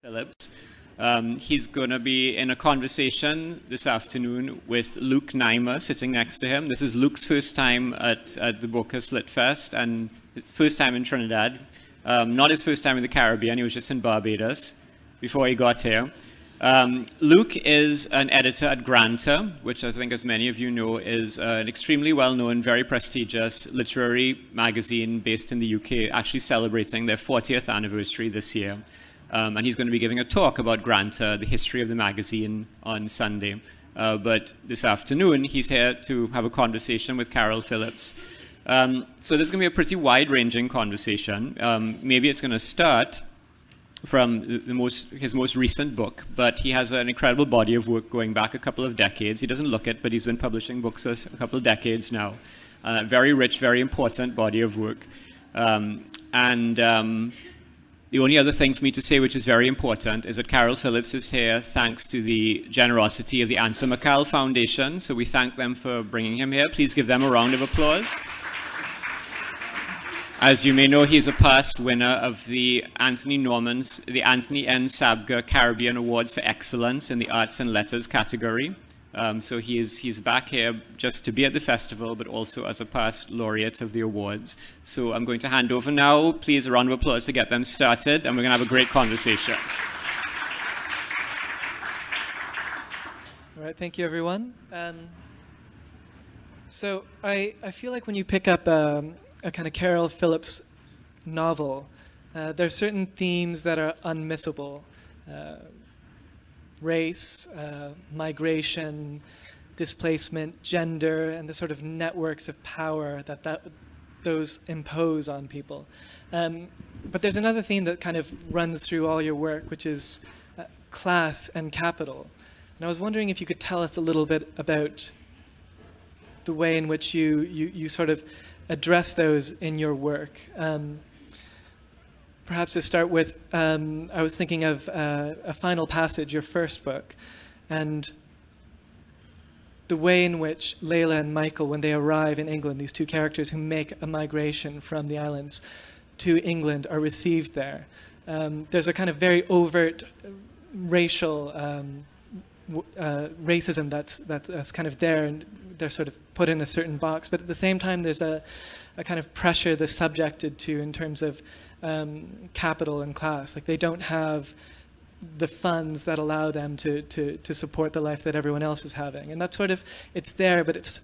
Phillips. He's going to be in a conversation this afternoon with Luke Neima sitting next to him. This is Luke's first time at the Bocas Lit Fest and his first time in Trinidad. Not his first time in the Caribbean, he was just in Barbados before he got here. Luke is an editor at Granta, which I think, as many of you know, is an extremely well-known, very prestigious literary magazine based in the UK, actually celebrating their 40th anniversary this year. And he's going to be giving a talk about Granta, the history of the magazine, on Sunday. But this afternoon, he's here to have a conversation with Caryl Phillips. So this is going to be a pretty wide-ranging conversation. Maybe it's going to start from his most recent book, but he has an incredible body of work going back a couple of decades. He doesn't look it, but he's been publishing books for a couple of decades now. Very rich, very important body of work. The only other thing for me to say, which is very important, is that Caryl Phillips is here thanks to the generosity of the ANSA Foundation. So we thank them for bringing him here. Please give them a round of applause. As you may know, he's a past winner of the Anthony N. Sabga Caribbean Awards for Excellence in the Arts and Letters category. So he's back here just to be at the festival, but also as a past laureate of the awards. So I'm going to hand over now. Please, a round of applause to get them started, and we're going to have a great conversation. All right, thank you, everyone. So I feel like when you pick up a kind of Caryl Phillips novel, there are certain themes that are unmissable. Race, migration, displacement, gender, and the sort of networks of power that those impose on people. But there's another theme that kind of runs through all your work, which is class and capital. And I was wondering if you could tell us a little bit about the way in which you sort of address those in your work. Perhaps to start with, I was thinking of A Final Passage, your first book, and the way in which Layla and Michael, when they arrive in England, these two characters who make a migration from the islands to England, are received there. There's a kind of very overt racial racism that's kind of there, and they're sort of put in a certain box, but at the same time there's a kind of pressure they're subjected to in terms of capital and class. Like, they don't have the funds that allow them to support the life that everyone else is having. And that's sort of, it's there, but it's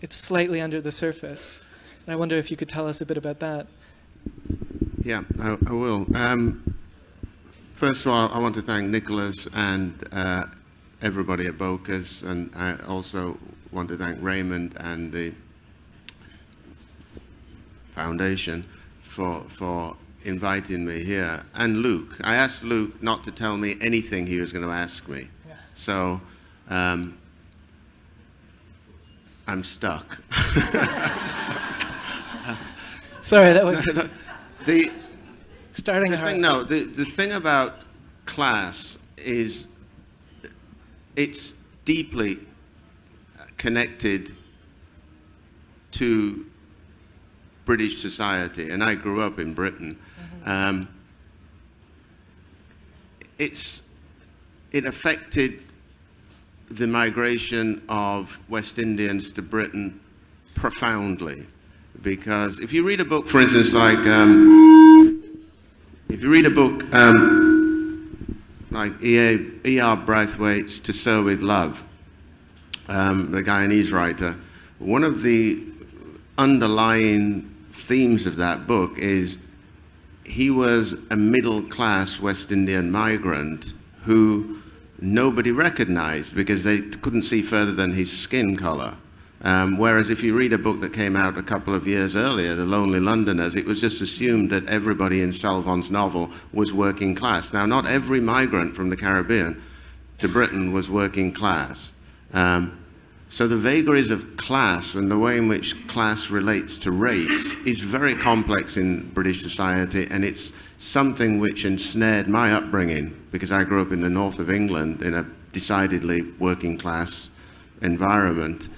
slightly under the surface. And I wonder if you could tell us a bit about that. Yeah, I will. First of all, I want to thank Nicholas and everybody at Bocas, and I also want to thank Raymond and the foundation for inviting me here, and Luke. I asked Luke not to tell me anything he was going to ask me. Yeah. So I'm stuck. Sorry, that was the starting the hard. thing. No, the thing about class is it's deeply connected to British society, and I grew up in Britain. It affected the migration of West Indians to Britain profoundly, because if you read a book, for instance, like if you read a book like E.R. Braithwaite's To Sow with Love, the Guyanese writer, one of the underlying themes of that book is he was a middle-class West Indian migrant who nobody recognized because they couldn't see further than his skin color. Whereas if you read a book that came out a couple of years earlier, The Lonely Londoners, it was just assumed that everybody in Salvon's novel was working class. Now, not every migrant from the Caribbean to Britain was working class. So the vagaries of class and the way in which class relates to race is very complex in British society, and it's something which ensnared my upbringing, because I grew up in the north of England in a decidedly working class environment.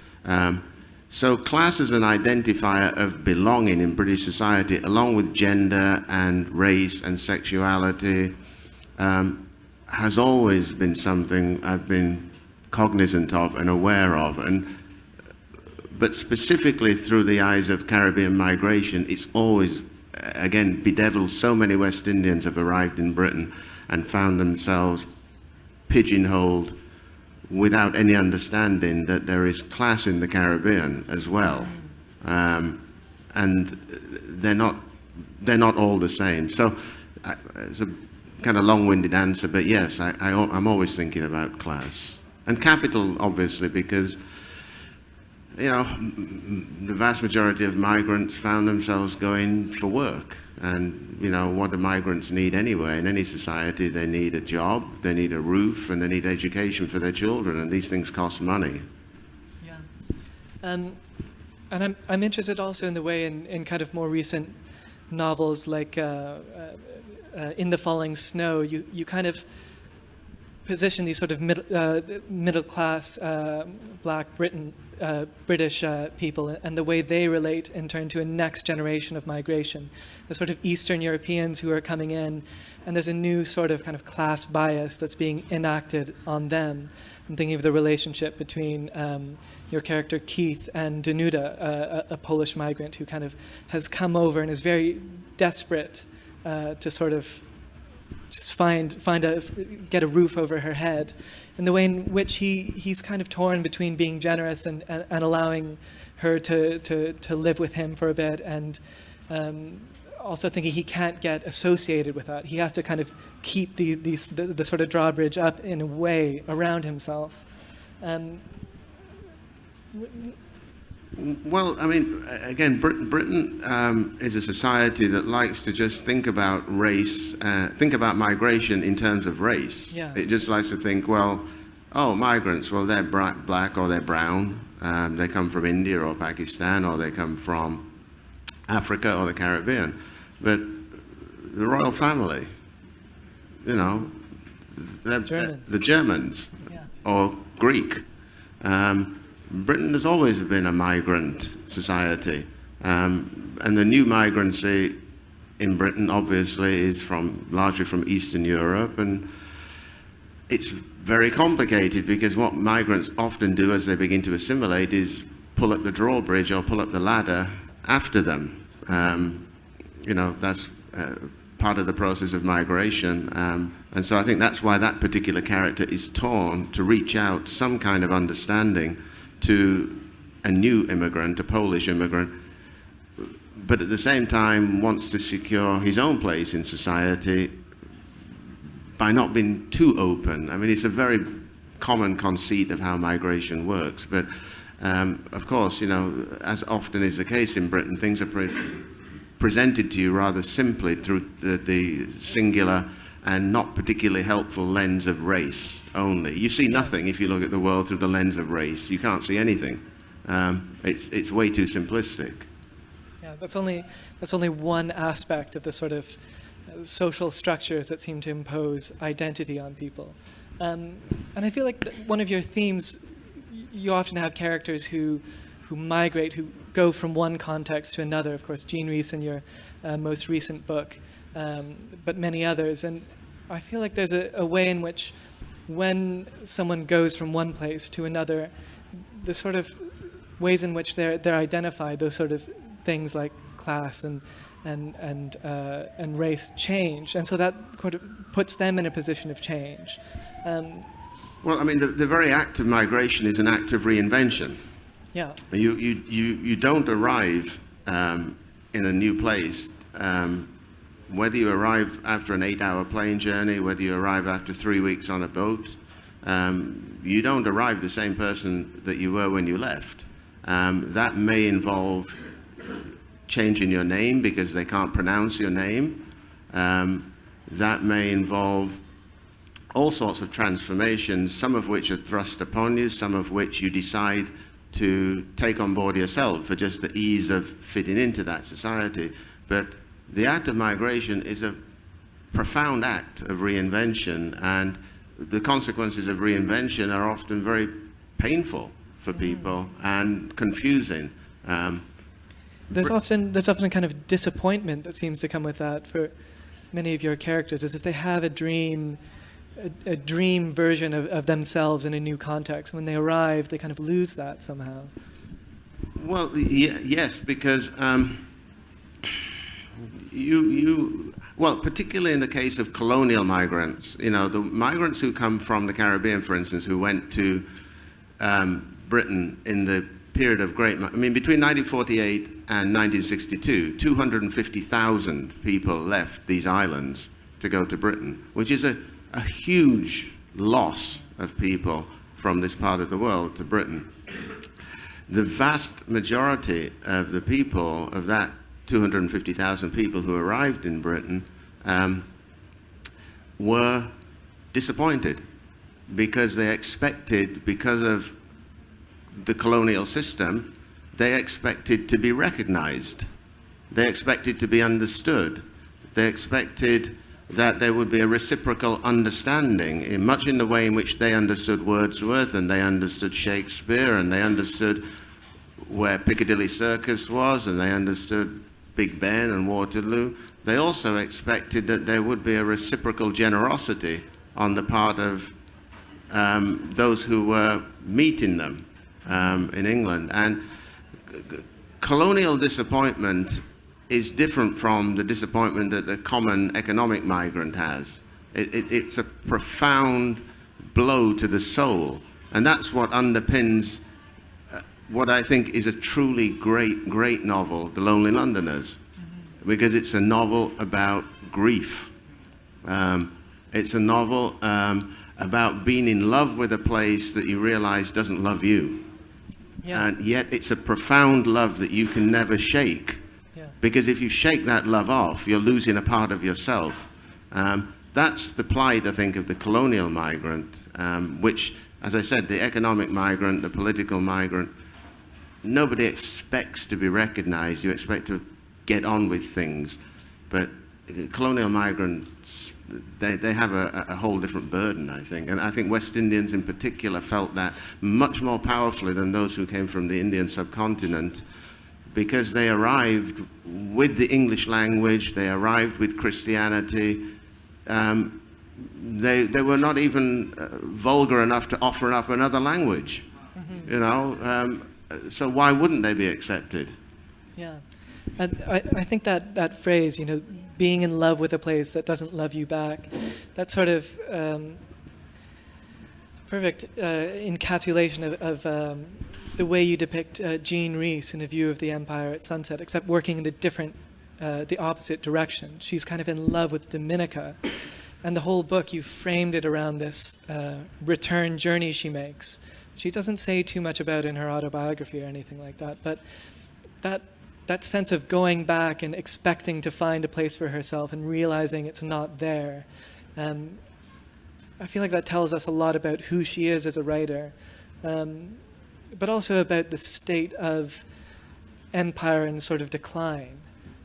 So class is an identifier of belonging in British society, along with gender and race and sexuality. has always been something I've been cognizant of and aware of, but specifically through the eyes of Caribbean migration, it's always, again, bedeviled. So many West Indians have arrived in Britain and found themselves pigeonholed without any understanding that there is class in the Caribbean as well, and they're not all the same. So it's a kind of long-winded answer, but yes, I'm always thinking about class and capital, obviously, because the vast majority of migrants found themselves going for work. And, what do migrants need anyway? In any society, they need a job, they need a roof, and they need education for their children, and these things cost money. Yeah. And I'm interested also in the way in kind of more recent novels like In the Falling Snow, you kind of position these sort of middle class Black British people and the way they relate in turn to a next generation of migration, the sort of Eastern Europeans who are coming in, and there's a new sort of kind of class bias that's being enacted on them. I'm thinking of the relationship between your character Keith and Danuta, a Polish migrant who kind of has come over and is very desperate to sort of just get a roof over her head, and the way in which he's kind of torn between being generous and allowing her to live with him for a bit, and also thinking he can't get associated with that. He has to kind of keep the sort of drawbridge up in a way around himself. Well, I mean, again, Britain is a society that likes to just think about race, think about migration in terms of race. Yeah. It just likes to think, well, migrants, well, they're black or they're brown. They come from India or Pakistan, or they come from Africa or the Caribbean. But the royal family, they're Germans. The Germans, Yeah. or Greek. Britain has always been a migrant society, and the new migrancy in Britain obviously is largely from Eastern Europe, and it's very complicated because what migrants often do as they begin to assimilate is pull up the drawbridge or pull up the ladder after them. That's part of the process of migration, and so I think that's why that particular character is torn to reach out some kind of understanding to a new immigrant, a Polish immigrant, but at the same time wants to secure his own place in society by not being too open. I mean, it's a very common conceit of how migration works, but of course, as often is the case in Britain, things are presented to you rather simply through the singular and not particularly helpful lens of race only. You see nothing if you look at the world through the lens of race. You can't see anything. It's way too simplistic. Yeah, that's only one aspect of the sort of social structures that seem to impose identity on people. And I feel like one of your themes, you often have characters who migrate, who go from one context to another. Of course, Jean Rhys in your most recent book, but many others. And I feel like there's a way in which when someone goes from one place to another, the sort of ways in which they're identified, those sort of things like class and race change, and so that kind of puts them in a position of change. Well, I mean, the very act of migration is an act of reinvention. Yeah. You don't arrive in a new place. Whether you arrive after an 8-hour plane journey, whether you arrive after 3 weeks on a boat, you don't arrive the same person that you were when you left. That may involve changing your name because they can't pronounce your name. That may involve all sorts of transformations, some of which are thrust upon you, some of which you decide to take on board yourself for just the ease of fitting into that society. But the act of migration is a profound act of reinvention, and the consequences of reinvention are often very painful for people and confusing. There's often a kind of disappointment that seems to come with that for many of your characters, as if they have a dream a dream version of themselves in a new context. When they arrive, they kind of lose that somehow. Well, yes, because well, particularly in the case of colonial migrants, the migrants who come from the Caribbean, for instance, who went to Britain in the period of between 1948 and 1962, 250,000 people left these islands to go to Britain, which is a huge loss of people from this part of the world to Britain. The vast majority of the people, of that 250,000 people who arrived in Britain, were disappointed because they expected, because of the colonial system, they expected to be recognized. They expected to be understood. They expected that there would be a reciprocal understanding, much in the way in which they understood Wordsworth and they understood Shakespeare and they understood where Piccadilly Circus was and they understood Big Ben and Waterloo. They also expected that there would be a reciprocal generosity on the part of those who were meeting them in England. And colonial disappointment is different from the disappointment that the common economic migrant has. It's a profound blow to the soul, and that's what underpins what I think is a truly great novel, The Lonely Londoners, because it's a novel about grief. It's a novel about being in love with a place that you realize doesn't love you. Yeah. And yet it's a profound love that you can never shake. Yeah. Because if you shake that love off, you're losing a part of yourself. That's the plight, I think, of the colonial migrant, which, as I said, the economic migrant, the political migrant, nobody expects to be recognized. You expect to get on with things. But colonial migrants, they have a whole different burden, I think. And I think West Indians in particular felt that much more powerfully than those who came from the Indian subcontinent, because they arrived with the English language, they arrived with Christianity. They were not even vulgar enough to offer up another language, so why wouldn't they be accepted? Yeah, and I think that phrase, being in love with a place that doesn't love you back, that sort of perfect encapsulation of the way you depict Jean Rhys in A View of the Empire at Sunset, except working in the opposite direction. She's kind of in love with Dominica, and the whole book, you framed it around this return journey she makes. She doesn't say too much about it in her autobiography or anything like that, but that sense of going back and expecting to find a place for herself and realizing it's not there, I feel like that tells us a lot about who she is as a writer, but also about the state of empire in sort of decline.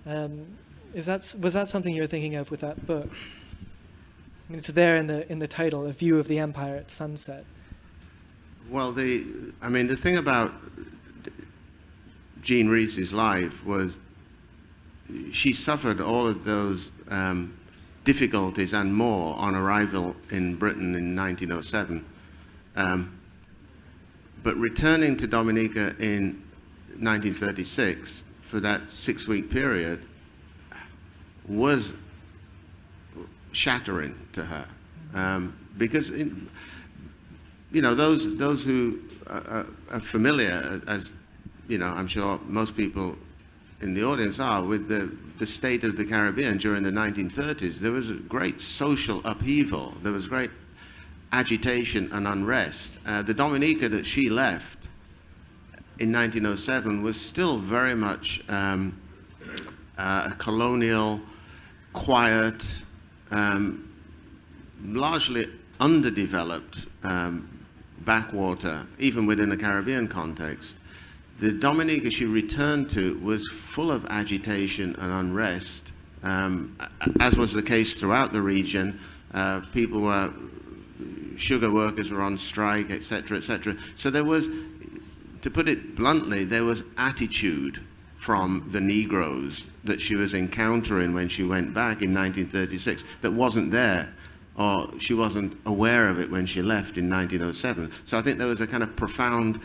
Was that something you were thinking of with that book? I mean, it's there in the title, A View of the Empire at Sunset. Well, the thing about Jean Rhys's life was she suffered all of those difficulties and more on arrival in Britain in 1907. But returning to Dominica in 1936 for that 6-week period was shattering to her, because those who are familiar, as I'm sure most people in the audience are, with the state of the Caribbean during the 1930s, there was a great social upheaval. There was great agitation and unrest. The Dominica that she left in 1907 was still very much a colonial, quiet, largely underdeveloped backwater, even within the Caribbean context. The Dominica she returned to was full of agitation and unrest, as was the case throughout the region. Sugar workers were on strike, etc., etc. So there was, to put it bluntly, there was attitude from the Negroes that she was encountering when she went back in 1936 that wasn't there or she wasn't aware of it when she left in 1907. So I think there was a kind of profound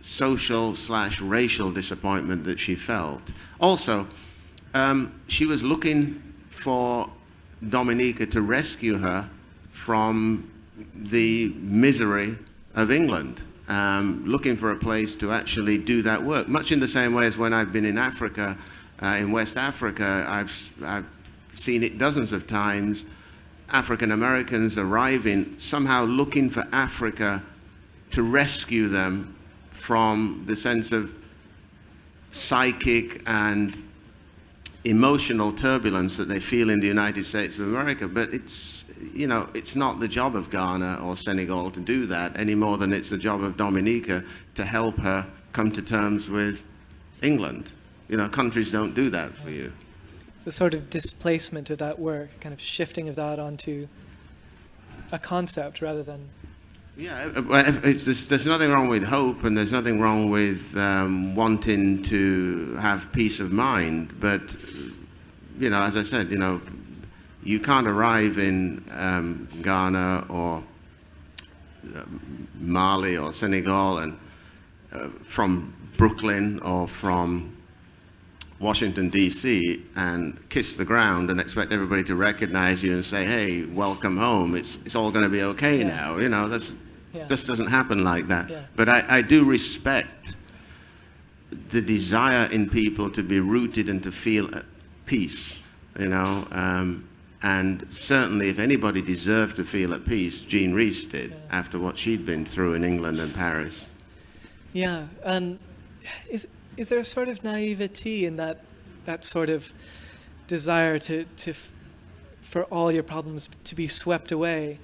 social/racial disappointment that she felt. Also, she was looking for Dominica to rescue her from the misery of England, looking for a place to actually do that work. Much in the same way as when I've been in Africa, in West Africa, I've seen it dozens of times, African Americans arriving, somehow looking for Africa to rescue them from the sense of psychic and emotional turbulence that they feel in the United States of America. But it's, you know, it's not the job of Ghana or Senegal to do that any more than it's the job of Dominica to help her come to terms with England. You know, countries don't do that for you. It's a sort of displacement of that work, kind of shifting of that onto a concept rather than... Yeah, there's nothing wrong with hope, and there's nothing wrong with wanting to have peace of mind. But, you know, as I said, you know, you can't arrive in Ghana or Mali or Senegal and from Brooklyn or from Washington, D.C. and kiss the ground and expect everybody to recognize you and say, hey, welcome home. It's all going to be okay now. You know, that's... Just doesn't happen like that. Yeah. But I do respect the desire in people to be rooted and to feel at peace, you know. And certainly if anybody deserved to feel at peace, Jean Rhys did, after what she'd been through in England and Paris. Yeah. Is there a sort of naivety in that sort of desire for all your problems to be swept away?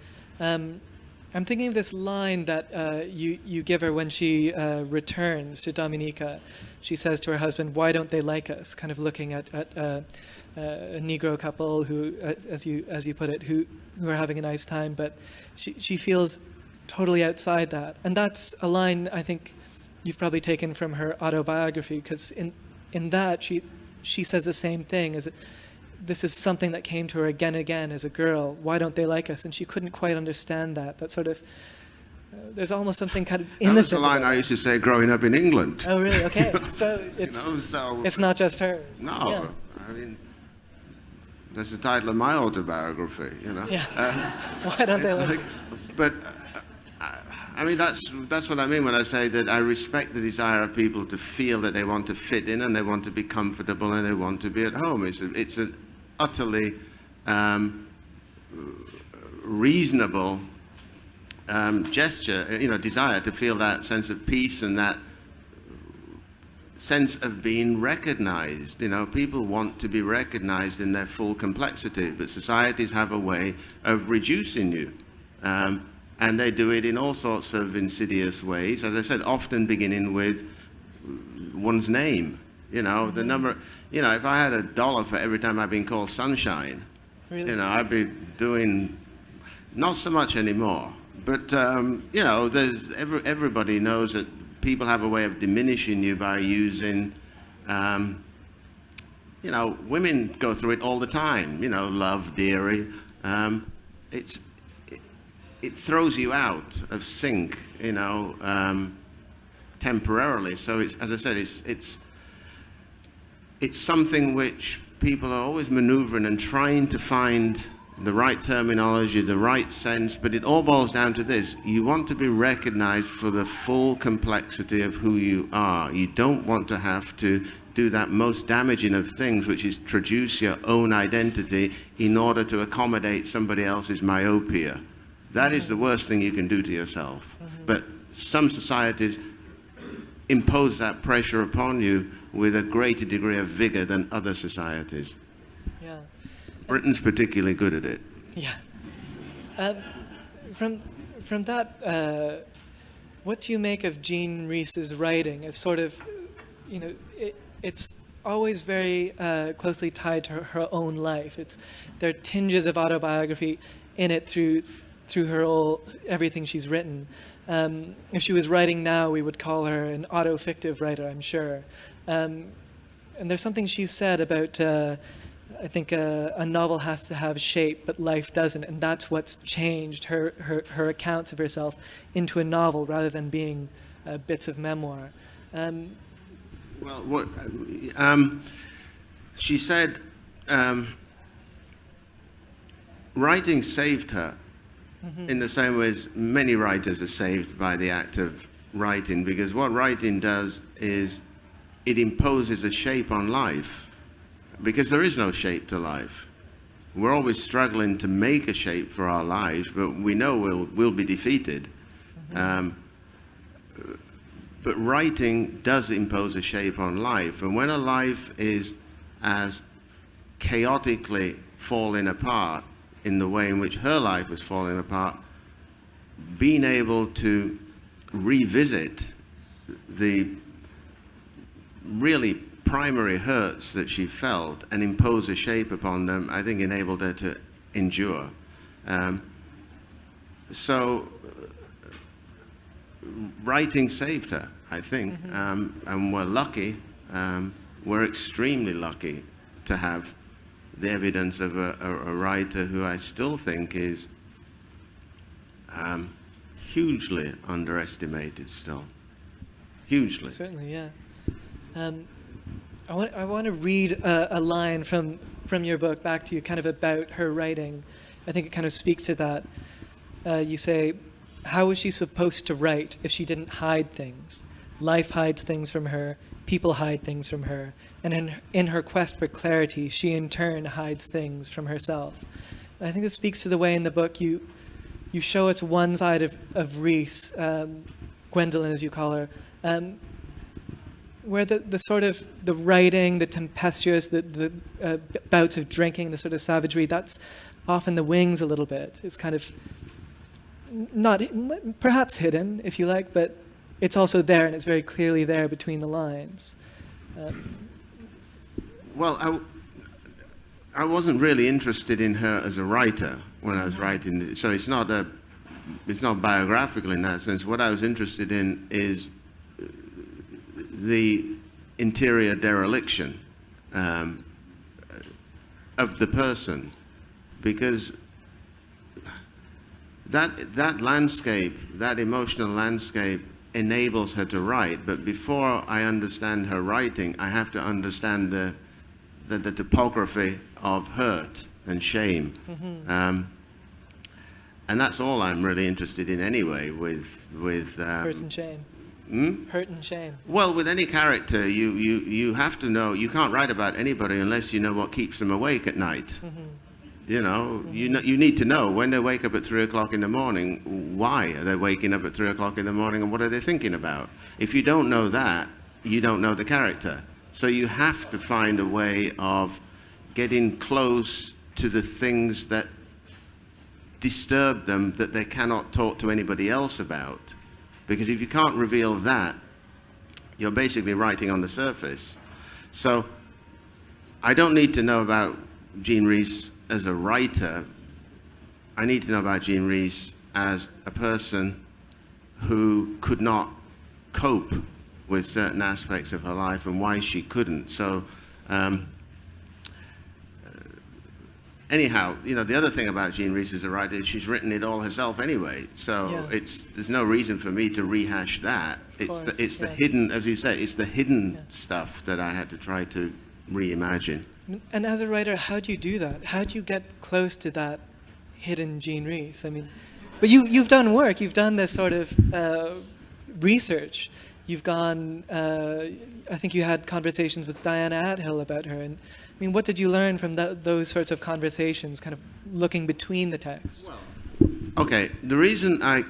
I'm thinking of this line that you give her when she returns to Dominica. She says to her husband, "Why don't they like us?" Kind of looking at a Negro couple who, as you put it, who are having a nice time, but she feels totally outside that. And that's a line I think you've probably taken from her autobiography, because in that she says the same thing. This is something that came to her again and again as a girl. Why don't they like us? And she couldn't quite understand that. That sort of, there's almost something kind of innocent. That was the line I used to say growing up in England. Oh, really? Okay. So it's, you know, it's not just hers. No. Yeah. I mean, that's the title of my autobiography, you know. Yeah. Why don't they like us? But, I mean, that's what I mean when I say that I respect the desire of people to feel that they want to fit in and they want to be comfortable and they want to be at home. It's an utterly reasonable gesture, you know, desire to feel that sense of peace and that sense of being recognized. You know, people want to be recognized in their full complexity, but societies have a way of reducing you. And they do it in all sorts of insidious ways, as I said, often beginning with one's name. You know, the number, you know, if I had $1 for every time I've been called Sunshine, really? You know, I'd be doing not so much anymore. But, you know, everybody knows that people have a way of diminishing you by using, you know, women go through it all the time, you know, love, dearie. It throws you out of sync, you know, temporarily. So it's, as I said, it's something which people are always maneuvering and trying to find the right terminology, the right sense, but it all boils down to this. You want to be recognized for the full complexity of who you are. You don't want to have to do that most damaging of things, which is traduce your own identity in order to accommodate somebody else's myopia. That is the worst thing you can do to yourself. But some societies impose that pressure upon you with a greater degree of vigor than other societies. Yeah. Britain's particularly good at it. Yeah. From that, what do you make of Jean Rhys's writing? It's sort of, you know, it's always very closely tied to her own life. There are tinges of autobiography in it through everything she's written. If she was writing now, we would call her an auto-fictive writer, I'm sure. And there's something she said about I think a novel has to have shape, but life doesn't, and that's what's changed her accounts of herself into a novel rather than being bits of memoir. Well, she said writing saved her in the same way as many writers are saved by the act of writing, because what writing does is it imposes a shape on life, because there is no shape to life. We're always struggling to make a shape for our lives, but we know we'll be defeated. But writing does impose a shape on life, and when a life is as chaotically falling apart in the way in which her life was falling apart, being able to revisit the really primary hurts that she felt and impose a shape upon them, I think enabled her to endure. So writing saved her, I think, and we're lucky, we're extremely lucky to have the evidence of a writer who I still think is hugely underestimated still. Hugely. Certainly, yeah. I want to read a line from your book back to you, kind of about her writing. I think it kind of speaks to that. You say, how was she supposed to write if she didn't hide things? Life hides things from her, people hide things from her, and in her quest for clarity, she in turn hides things from herself. And I think this speaks to the way in the book you show us one side of Rhys, Gwendolyn as you call her, where the sort of the writing, the tempestuous, the bouts of drinking, the sort of savagery, that's often the wings a little bit. It's kind of not, perhaps hidden, if you like, but it's also there, and it's very clearly there between the lines. Well, I wasn't really interested in her as a writer when I was writing, so it's not biographical in that sense. What I was interested in is the interior dereliction of the person, because that landscape, that emotional landscape, enables her to write. But before I understand her writing, I have to understand the topography of hurt and shame. And that's all I'm really interested in anyway with Hurt and shame. Hurt and shame. Well, with any character, you have to know, you can't write about anybody unless you know what keeps them awake at night. You know, you need to know when they wake up at 3 o'clock in the morning, why are they waking up at 3 o'clock in the morning, and what are they thinking about? If you don't know that, you don't know the character. So you have to find a way of getting close to the things that disturb them that they cannot talk to anybody else about. Because if you can't reveal that, you're basically writing on the surface. So I don't need to know about Jean Rhys as a writer. I need to know about Jean Rhys as a person who could not cope with certain aspects of her life and why she couldn't. So anyhow, you know, the other thing about Jean Rhys as a writer is she's written it all herself anyway. So there's no reason for me to rehash that. It's the hidden, as you say, it's the hidden stuff that I had to try to reimagine. And as a writer, how do you do that? How do you get close to that hidden Jean Rhys? I mean, but you've done work. You've done this sort of research. You've gone, I think you had conversations with Diana Athill about her. And I mean, what did you learn from those sorts of conversations, kind of looking between the texts? Well, okay, the reason I'm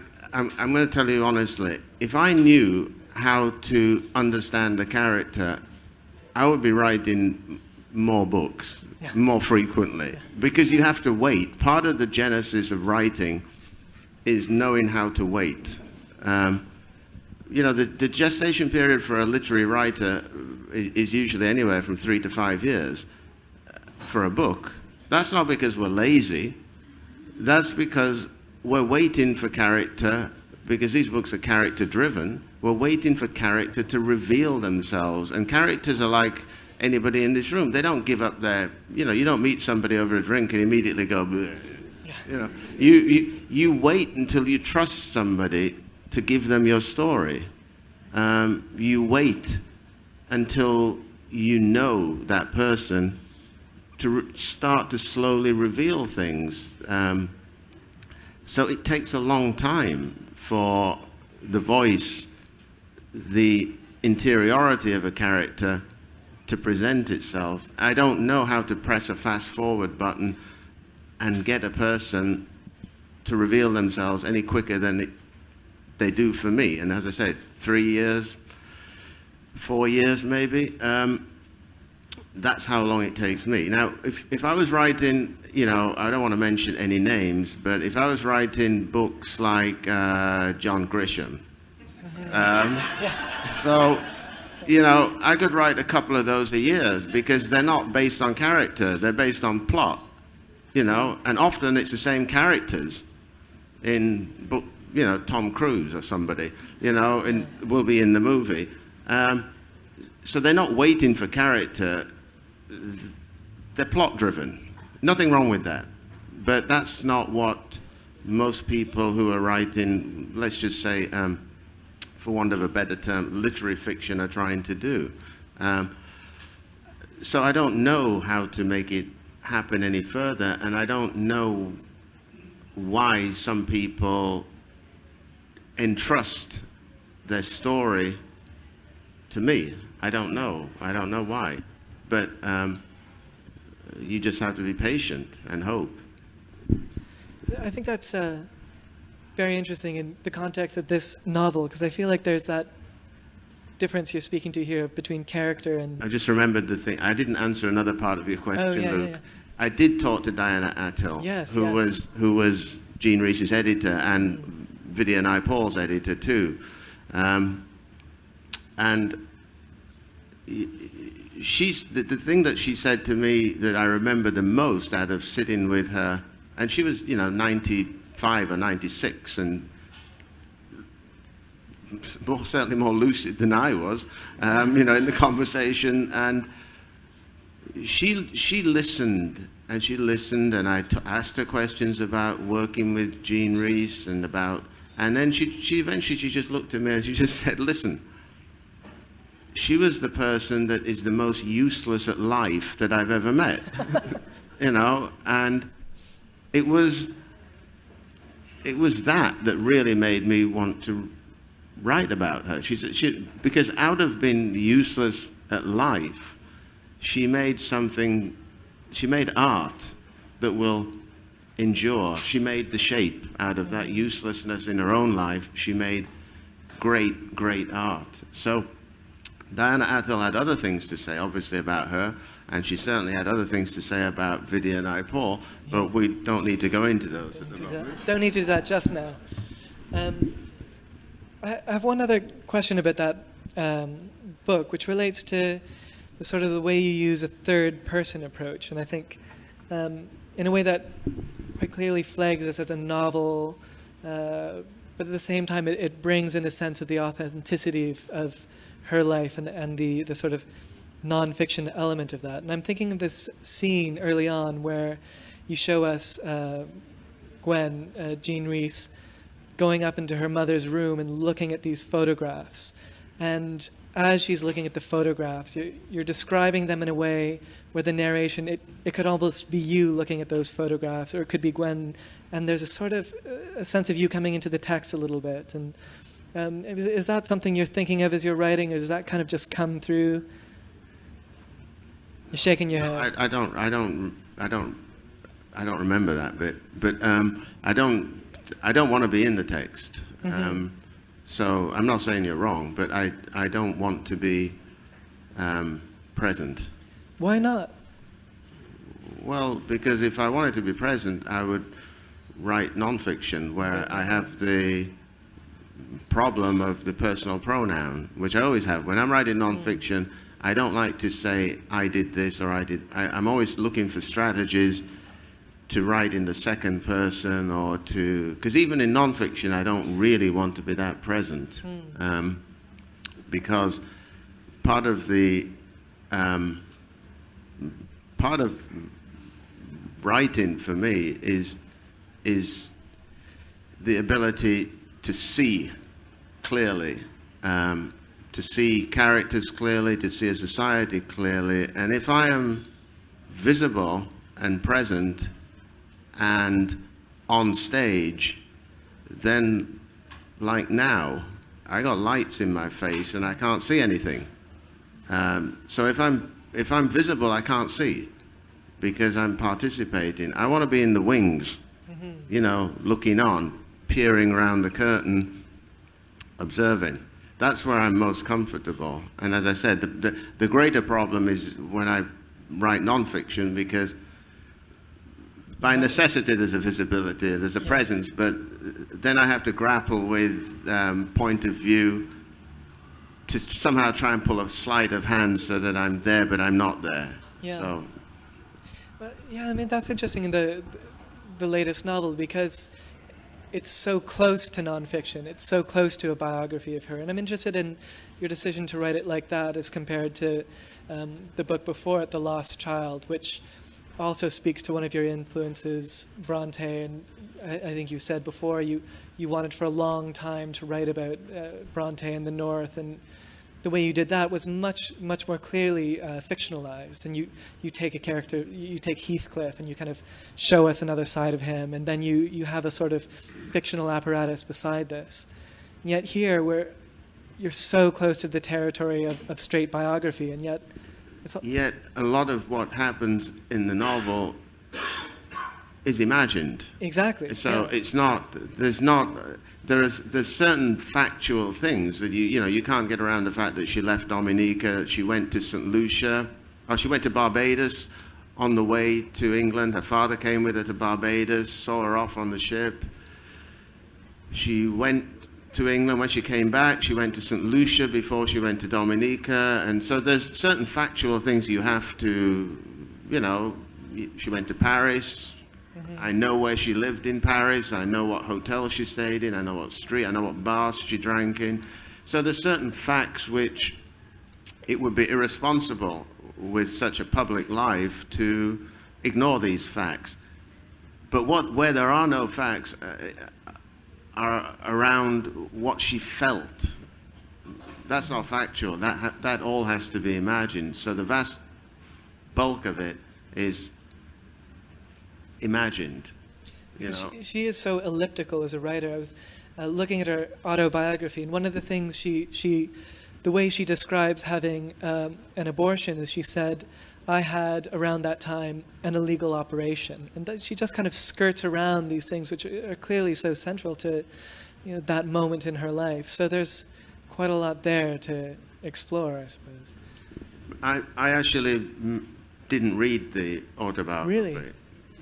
going to tell you honestly, if I knew how to understand a character, I would be writing more books, more frequently, because you have to wait. Part of the genesis of writing is knowing how to wait. You know, the gestation period for a literary writer is usually anywhere from 3 to 5 years for a book. That's not because we're lazy. That's because we're waiting for character, because these books are character driven. We're waiting for character to reveal themselves. And characters are like anybody in this room. They don't give up their, you don't meet somebody over a drink and immediately go, bleh. You wait until you trust somebody to give them your story. You wait until you know that person to start to slowly reveal things. So it takes a long time for the voice, the interiority of a character to present itself. I don't know how to press a fast forward button and get a person to reveal themselves any quicker than they do for me. And as I said, 3 years, 4 years maybe, that's how long it takes me. Now, if I was writing, I don't want to mention any names, but if I was writing books like John Grisham, so, I could write a couple of those a year because they're not based on character, they're based on plot, and often it's the same characters in book, Tom Cruise or somebody, and will be in the movie. So they're not waiting for character, they're plot driven. Nothing wrong with that. But that's not what most people who are writing, let's just say, for want of a better term, literary fiction are trying to do. So I don't know how to make it happen any further, and I don't know why some people entrust their story to me. I don't know why. But you just have to be patient and hope. I think that's very interesting in the context of this novel, because I feel like there's that difference you're speaking to here between character and... I just remembered the thing. I didn't answer another part of your question, Luke. Yeah. I did talk to Diana Attell, who was Jean Rhys' editor and Vidya Naipal's editor too. And she's the thing that she said to me that I remember the most out of sitting with her, and she was 95 or 96 and certainly more lucid than I was, in the conversation, and she listened and I asked her questions about working with Jean Rhys and then she eventually just looked at me and she just said, listen, she was the person that is the most useless at life that I've ever met. And it was that really made me want to write about her. Because out of being useless at life, she made art that will endure. She made the shape out of that uselessness in her own life. She made great, great art. So Diana Attell had other things to say, obviously, about her, and she certainly had other things to say about Vidya Naipal, but we don't need to go into those at the moment. Don't need to do that just now. I have one other question about that book, which relates to the sort of the way you use a third-person approach, and I think in a way that quite clearly flags this as a novel, but at the same time it brings in a sense of the authenticity of her life and the sort of non-fiction element of that. And I'm thinking of this scene early on where you show us Gwen, Jean Rhys, going up into her mother's room and looking at these photographs. And as she's looking at the photographs, you're describing them in a way where the narration, it could almost be you looking at those photographs, or it could be Gwen, and there's a sort of a sense of you coming into the text a little bit. And is that something you're thinking of as you're writing, or does that kind of just come through? You're shaking your head. I don't remember that bit, but I don't want to be in the text. So I'm not saying you're wrong, but I don't want to be present. Why not? Well, because if I wanted to be present, I would write nonfiction where I have the problem of the personal pronoun, which I always have. When I'm writing nonfiction, I don't like to say I did this or I did. I'm always looking for strategies to write in the second person, or because even in nonfiction I don't really want to be that present, because part of the part of writing for me is the ability to see clearly, to see characters clearly, to see a society clearly. And if I am visible and present and on stage, then like now, I got lights in my face and I can't see anything. So if I'm visible, I can't see because I'm participating. I want to be in the wings, you know, looking on, peering around the curtain, observing. That's where I'm most comfortable. And as I said, the greater problem is when I write nonfiction, because by necessity there's a visibility, there's a presence, but then I have to grapple with point of view to somehow try and pull a sleight of hand so that I'm there but I'm not there. Yeah. So. But yeah, I mean, that's interesting in the latest novel, because it's so close to nonfiction. It's so close to a biography of her. And I'm interested in your decision to write it like that as compared to the book before it, The Lost Child, which also speaks to one of your influences, Bronte. And I think you said before you wanted for a long time to write about Bronte in the North. And the way you did that was much more clearly fictionalized. And you take a character, you take Heathcliff, and you kind of show us another side of him, and then you have a sort of fictional apparatus beside this. And yet here, where you're so close to the territory of straight biography, and yet Yet a lot of what happens in the novel is imagined. Exactly. So yeah. it's not. There's certain factual things that you can't get around the fact that she left Dominica, she went to St. Lucia, or she went to Barbados on the way to England. Her father came with her to Barbados, saw her off on the ship. She went to England. When she came back, she went to St. Lucia before she went to Dominica. And so there's certain factual things you have to, she went to Paris. I know where she lived in Paris. I know what hotel she stayed in. I know what street. I know what bars she drank in. So there's certain facts which it would be irresponsible with such a public life to ignore these facts. But where there are no facts are around what she felt. That's not factual. That all has to be imagined. So the vast bulk of it is imagined. She is so elliptical as a writer. I was looking at her autobiography, and one of the things the way she describes having an abortion is, she said, I had around that time an illegal operation, and that she just kind of skirts around these things which are clearly so central to that moment in her life. So there's quite a lot there to explore, I suppose. I actually didn't read the autobiography. Really?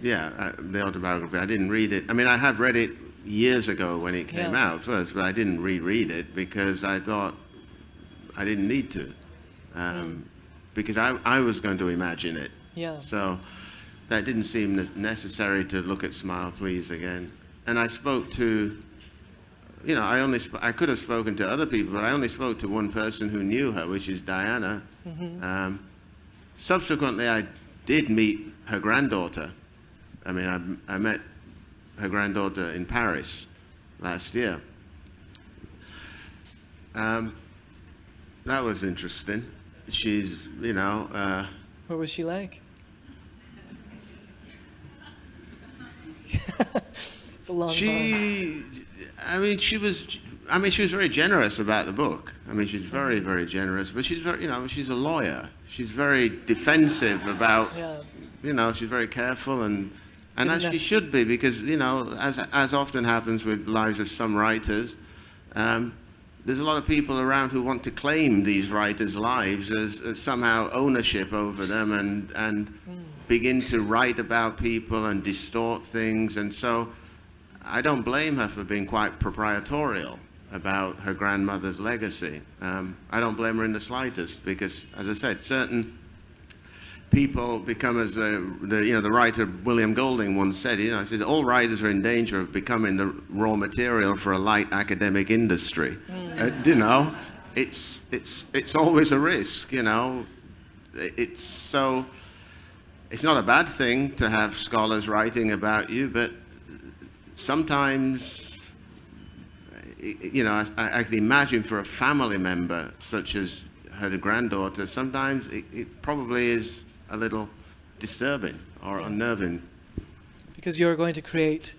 Yeah, the autobiography. I didn't read it. I mean, I had read it years ago when it came out first, but I didn't reread it because I thought I didn't need to. Because I was going to imagine it. Yeah. So that didn't seem necessary to look at Smile Please again. And I spoke to, I could have spoken to other people, but I only spoke to one person who knew her, which is Diana. Subsequently, I did meet her granddaughter. I mean, I met her granddaughter in Paris last year. That was interesting. She's, What was she like? It's a long pause. She was very generous about the book. I mean, she's very, very generous, but she's very, she's a lawyer. She's very defensive about, she's very careful and as she should be, because, as often happens with lives of some writers, there's a lot of people around who want to claim these writers' lives as somehow ownership over them and begin to write about people and distort things. And so I don't blame her for being quite proprietorial about her grandmother's legacy. I don't blame her in the slightest because, as I said, certain people become, as the writer William Golding once said, he says, all writers are in danger of becoming the raw material for a light academic industry. It's always a risk. It's so. it's not a bad thing to have scholars writing about you, but sometimes, you know, I can imagine for a family member, such as her granddaughter, sometimes it probably is a little disturbing or unnerving. Because you're going to create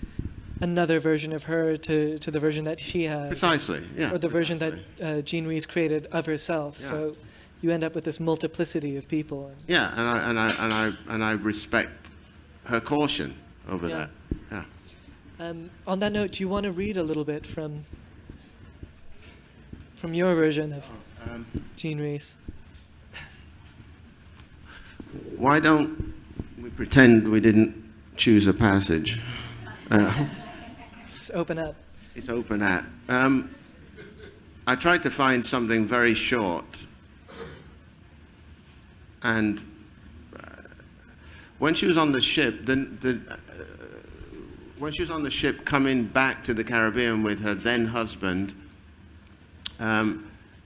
another version of her to the version that she has. Precisely, yeah. Or the version that Jean Rhys created of herself. Yeah. So you end up with this multiplicity of people. Yeah, and I respect her caution over Yeah. that. Yeah. On that note, do you want to read a little bit from your version of Jean Rhys? Why don't we pretend we didn't choose a passage? Just open up. It's open at. I tried to find something very short. And when she was on the ship, when she was on the ship coming back to the Caribbean with her then husband,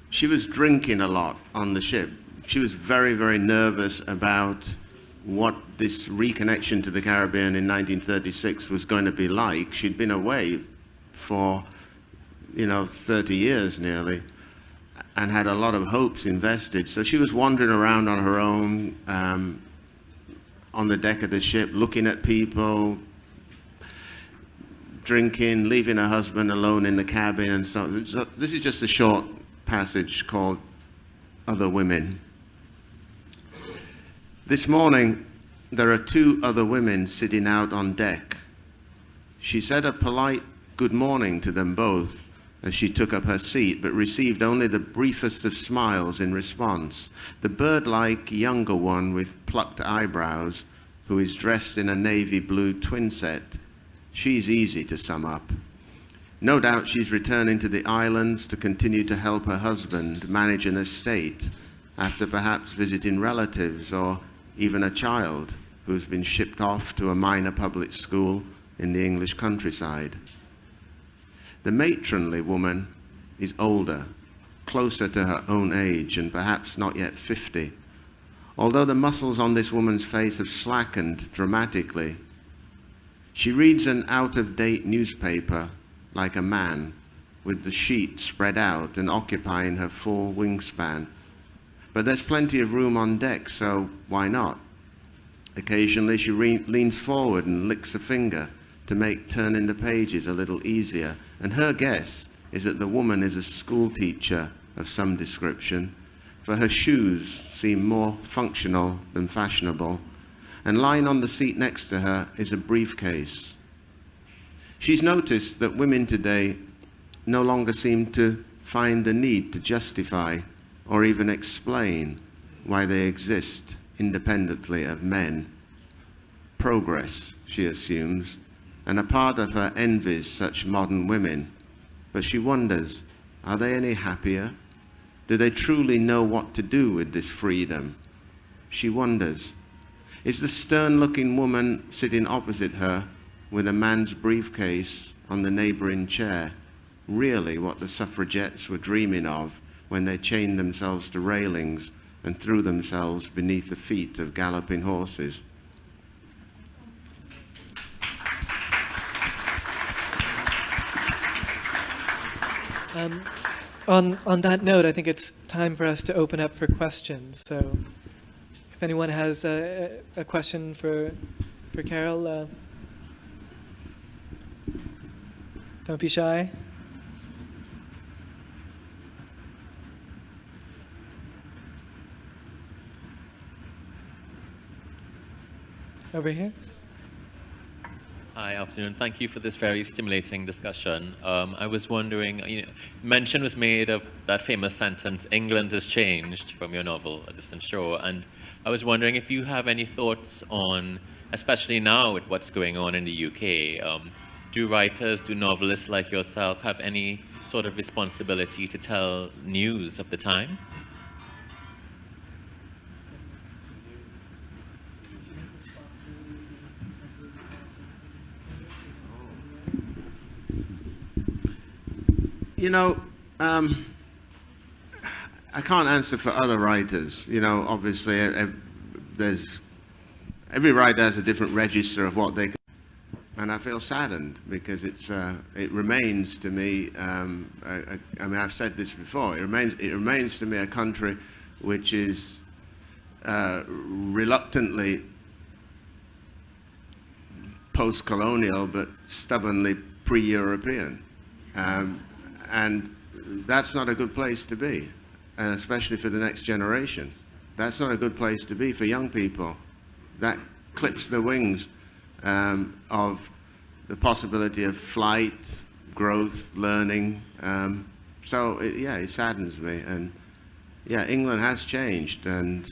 she was drinking a lot on the ship. She was very, very nervous about what this reconnection to the Caribbean in 1936 was going to be like. She'd been away for, 30 years nearly, and had a lot of hopes invested. So she was wandering around on her own on the deck of the ship, looking at people, drinking, leaving her husband alone in the cabin and so on. So this is just a short passage called Other Women. This morning, there are 2 other women sitting out on deck. She said a polite good morning to them both as she took up her seat, but received only the briefest of smiles in response. The bird-like younger one with plucked eyebrows, who is dressed in a navy blue twin set. She's easy to sum up. No doubt she's returning to the islands to continue to help her husband manage an estate, after perhaps visiting relatives or even a child who's been shipped off to a minor public school in the English countryside. The matronly woman is older, closer to her own age and perhaps not yet 50, although the muscles on this woman's face have slackened dramatically. She reads an out-of-date newspaper like a man, with the sheet spread out and occupying her full wingspan. But there's plenty of room on deck, so why not? Occasionally she leans forward and licks a finger to make turning the pages a little easier, and her guess is that the woman is a school teacher of some description, for her shoes seem more functional than fashionable, and lying on the seat next to her is a briefcase. She's noticed that women today no longer seem to find the need to justify or even explain why they exist independently of men. Progress, she assumes, and a part of her envies such modern women. But she wonders, are they any happier? Do they truly know what to do with this freedom? She wonders, is the stern-looking woman sitting opposite her with a man's briefcase on the neighboring chair really what the suffragettes were dreaming of when they chained themselves to railings and threw themselves beneath the feet of galloping horses? On that note, I think it's time for us to open up for questions. So if anyone has a question for Caryl, don't be shy. Over here. Hi, afternoon. Thank you for this very stimulating discussion. I was wondering, mention was made of that famous sentence, "England has changed," from your novel, A Distant Shore. And I was wondering if you have any thoughts on, especially now with what's going on in the UK, do writers, do novelists like yourself have any sort of responsibility to tell news of the time? I can't answer for other writers. Obviously, every writer has a different register of what they can, and I feel saddened because it remains to me, I mean, I've said this before, it remains to me a country which is reluctantly post-colonial but stubbornly pre-European. And that's not a good place to be, and especially for the next generation. That's not a good place to be for young people. That clips the wings of the possibility of flight, growth, learning. So yeah, it saddens me. And yeah, England has changed, and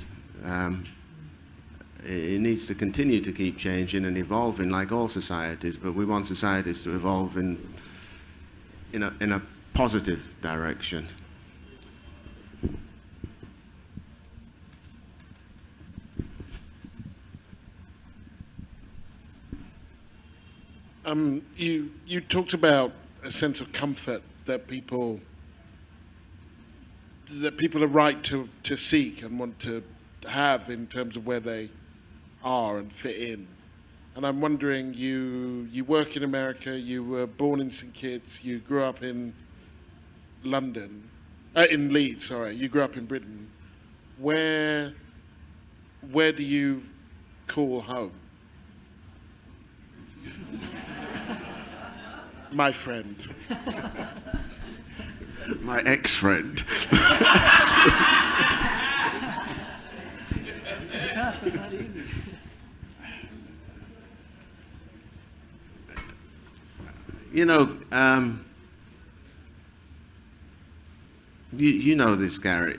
it needs to continue to keep changing and evolving like all societies, but we want societies to evolve in a positive direction. You talked about a sense of comfort that people are right to seek and want to have in terms of where they are and fit in. And I'm wondering, you work in America, you were born in St. Kitts, you grew up in London, in Leeds, sorry, you grew up in Britain. Where do you call home? My friend. My ex-friend. It's tough, it's not easy. You know, you know this, Gary.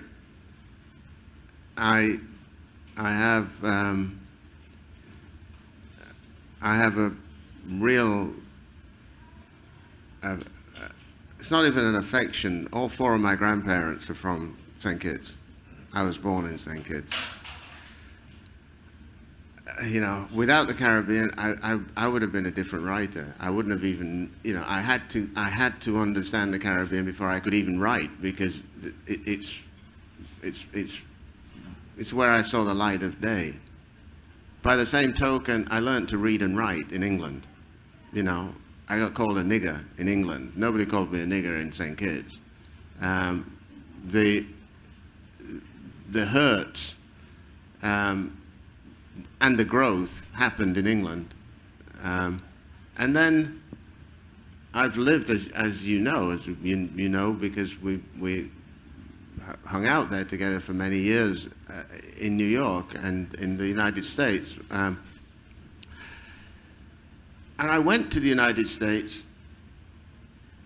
I have a real. It's not even an affection. All four of my grandparents are from St. Kitts. I was born in St. Kitts. You know, without the Caribbean, I would have been a different writer. I wouldn't have even, you know, I had to understand the Caribbean before I could even write, because it's where I saw the light of day. By the same token, I learned to read and write in England. You know, I got called a nigger in England. Nobody called me a nigger in St. Kitts. The hurts and the growth happened in England. And then I've lived, as you know, because we hung out there together for many years in New York and in the United States. And I went to the United States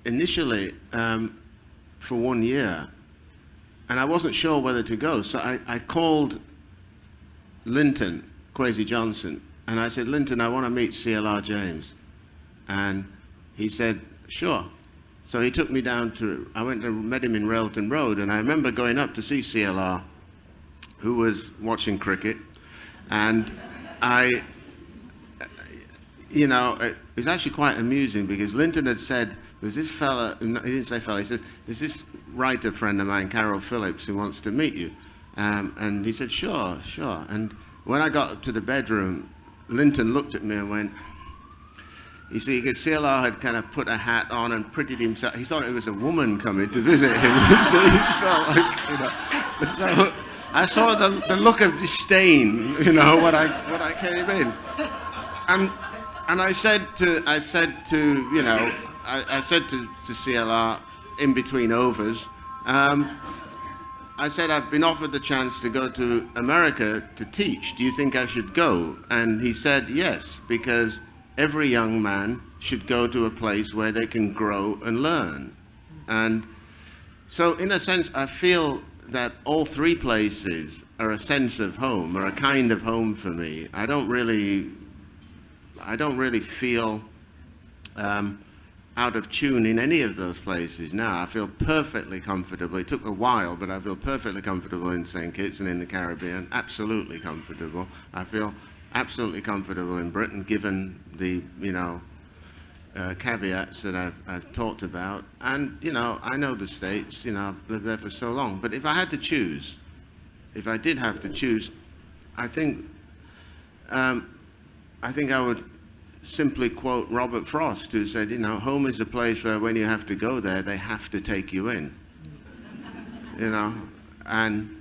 initially for 1 year, and I wasn't sure whether to go. So I called Linton Kwesi Johnson, and I said, Linton, I want to meet CLR James. And he said, sure. So he took me down I went and met him in Railton Road, and I remember going up to see CLR, who was watching cricket, and you know, it was actually quite amusing because Linton had said, there's this fella, he didn't say fella, he said, there's this writer friend of mine, Caryl Phillips, who wants to meet you. And he said, sure, sure. And when I got up to the bedroom, Linton looked at me and went, you see, because CLR had kind of put a hat on and prettied himself. He thought it was a woman coming to visit him. So he saw, like, you know, so I saw the look of disdain, you know, when I came in. And I said to CLR in between overs, I said, I've been offered the chance to go to America to teach. Do you think I should go? And he said, yes, because every young man should go to a place where they can grow and learn. And so in a sense, I feel that all three places are a sense of home, or a kind of home for me. I don't really feel out of tune in any of those places now. I feel perfectly comfortable. It took a while, but I feel perfectly comfortable in St. Kitts and in the Caribbean. Absolutely comfortable. I feel absolutely comfortable in Britain, given the, you know, caveats that I've talked about. And, you know, I know the States, you know, I've lived there for so long. But if I had to choose, if I did have to choose, I think I think I would simply quote Robert Frost, who said, home is a place where when you have to go there, they have to take you in. And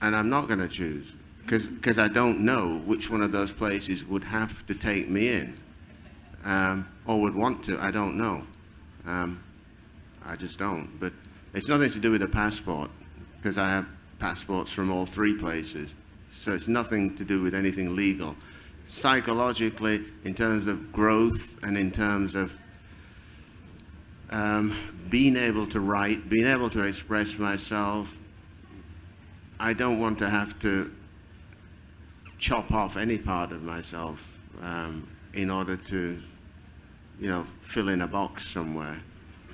I'm not going to choose, because I don't know which one of those places would have to take me in, or would want to. I don't know. I just don't. But it's nothing to do with a passport, because I have passports from all 3 places. So it's nothing to do with anything legal. Psychologically, in terms of growth and in terms of being able to write, being able to express myself, I don't want to have to chop off any part of myself in order to, fill in a box somewhere.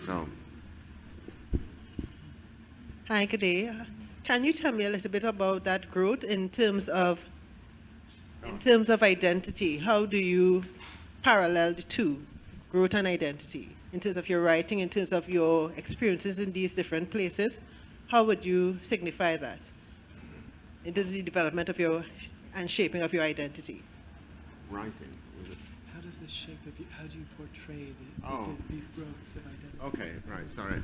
So. Hi, good day. Can you tell me a little bit about that growth in terms of identity? How do you parallel the two, growth and identity, in terms of your writing, in terms of your experiences in these different places? How would you signify that in terms of the development of your and shaping of your identity? Writing. How does this shape of you, how do you portray these growths of identity? Okay, right, sorry.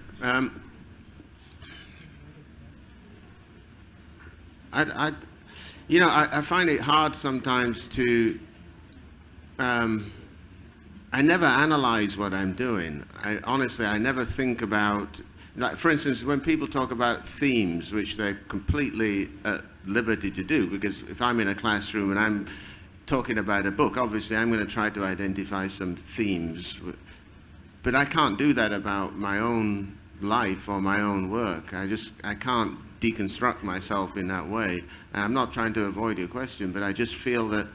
I find it hard sometimes to, I never analyze what I'm doing. Honestly, I never think about, like, for instance, when people talk about themes, which they're completely at liberty to do, because if I'm in a classroom and I'm talking about a book, obviously I'm going to try to identify some themes, but I can't do that about my own life or my own work. I can't deconstruct myself in that way. And I'm not trying to avoid your question, but I just feel that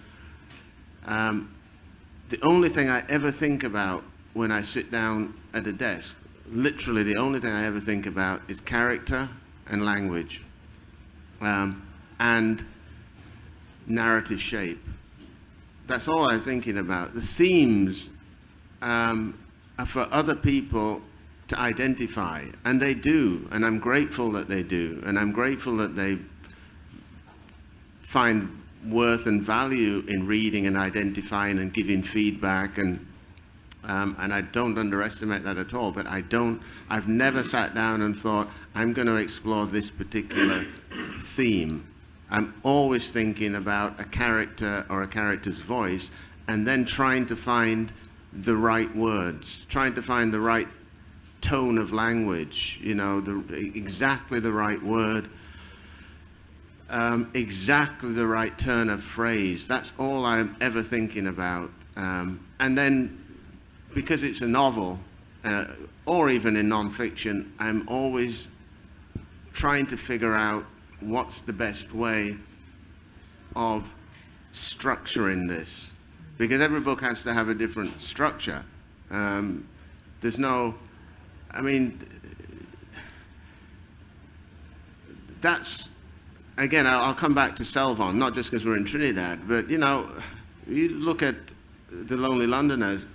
the only thing I ever think about when I sit down at a desk, literally the only thing I ever think about is character and language and narrative shape. That's all I'm thinking about. The themes are for other people to identify, and they do, and I'm grateful that they do, and I'm grateful that they find worth and value in reading and identifying and giving feedback, and I don't underestimate that at all, but I've never sat down and thought, I'm going to explore this particular theme. I'm always thinking about a character or a character's voice, and then trying to find the right words, trying to find the right tone of language, exactly the right word, exactly the right turn of phrase. That's all I'm ever thinking about. And then, because it's a novel, or even in nonfiction, I'm always trying to figure out what's the best way of structuring this. Because every book has to have a different structure. There's no, that's, again, I'll come back to Selvon, not just because we're in Trinidad, but, you look at The Lonely Londoners,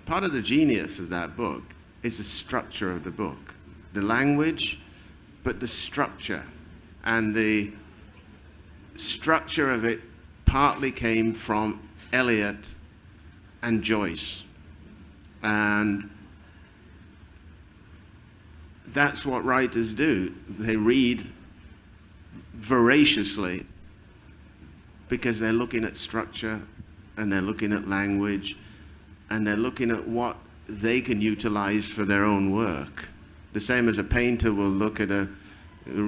part of the genius of that book is the structure of the book. The language, but the structure. And the structure of it partly came from Eliot and Joyce. And that's what writers do. They read voraciously because they're looking at structure and they're looking at language and they're looking at what they can utilize for their own work. The same as a painter will look at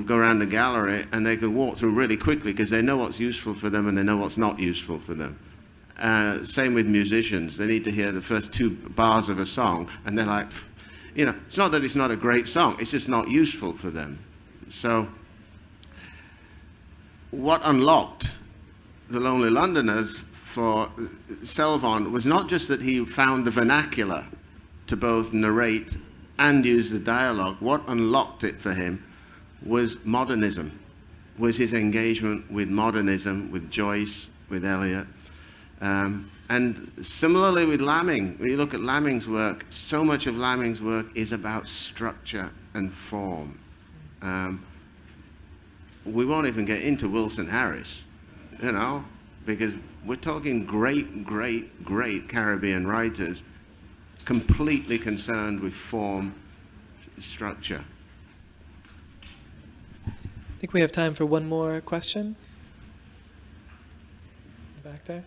go around the gallery and they can walk through really quickly because they know what's useful for them and they know what's not useful for them. Same with musicians. They need to hear the first 2 bars of a song and they're like, it's not that it's not a great song, it's just not useful for them. So what unlocked The Lonely Londoners for Selvon was not just that he found the vernacular to both narrate and use the dialogue. What unlocked it for him was modernism, was his engagement with modernism, with Joyce, with Eliot. And similarly with Lamming, when you look at Lamming's work, so much of Lamming's work is about structure and form. We won't even get into Wilson Harris, because we're talking great, great, great Caribbean writers completely concerned with form, structure. I think we have time for one more question. Back there.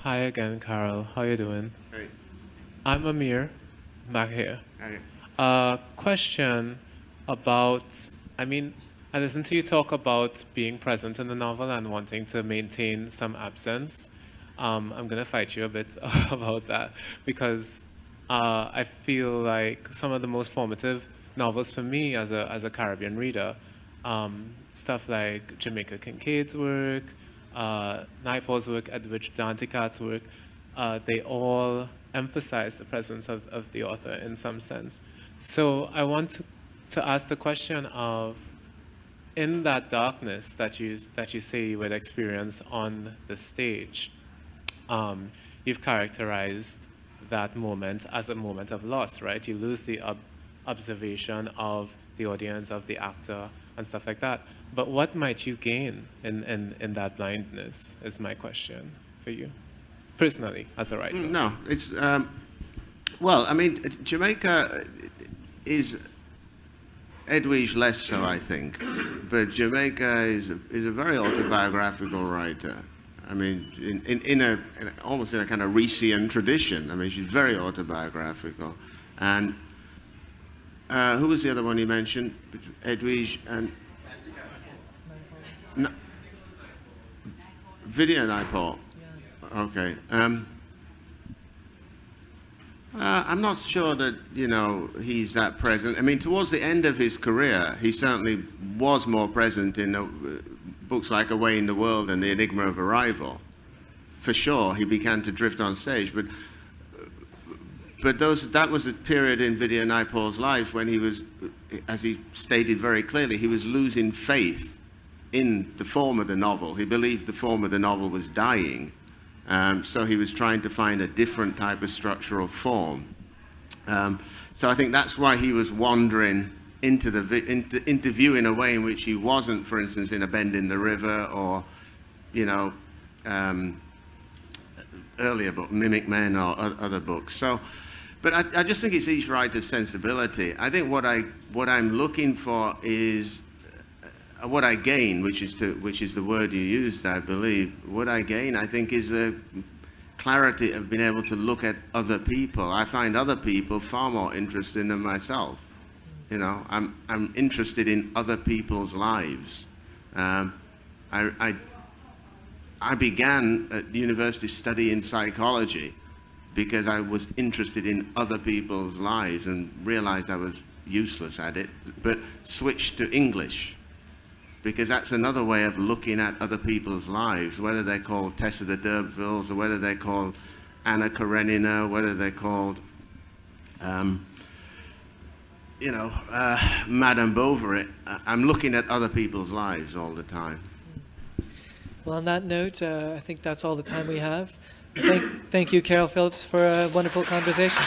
Hi again, Caryl. How you doing? Hey. I'm Amir, back here. Okay. Question about, I listened to you talk about being present in the novel and wanting to maintain some absence. I'm going to fight you a bit about that because I feel like some of the most formative novels for me as a Caribbean reader, stuff like Jamaica Kincaid's work, Naipaul's work, Edwidge Danticat's work, they all emphasize the presence of the author in some sense. So I want to ask the question of, in that darkness that you say you would experience on the stage, you've characterized that moment as a moment of loss, right? You lose the observation of the audience, of the actor, and stuff like that. But what might you gain in that blindness is my question for you, personally, as a writer. No, it's, well, I mean, Jamaica is, Edwidge less so, I think, but Jamaica is a very autobiographical writer. I mean, in almost in a kind of Rhysian tradition. I mean, she's very autobiographical. And who was the other one you mentioned? Edwidge and no, Video Naipaul. Okay. I'm not sure that, you know, he's that present. I mean, towards the end of his career, he certainly was more present in books like Away in the World and The Enigma of Arrival. For sure, he began to drift on stage. But that was a period in Video Naipaul's life when he was, as he stated very clearly, he was losing faith in the form of the novel. He believed the form of the novel was dying. So he was trying to find a different type of structural form. So I think that's why he was wandering into view in a way in which he wasn't, for instance, in A Bend in the River or, you know, earlier book, Mimic Men or other books. So, but I just think it's each writer's sensibility. I think what I'm looking for is what I gain, which is the word you used, I believe. What I gain, I think, is a clarity of being able to look at other people. I find other people far more interesting than myself. You know, I'm interested in other people's lives. I began at university studying psychology because I was interested in other people's lives and realized I was useless at it, but switched to English, because that's another way of looking at other people's lives, whether they're called Tessa the D'Urbervilles or whether they're called Anna Karenina, whether they're called, you know, Madame Bovary. I'm looking at other people's lives all the time. Well, on that note, I think that's all the time we have. Thank you, Caryl Phillips, for a wonderful conversation.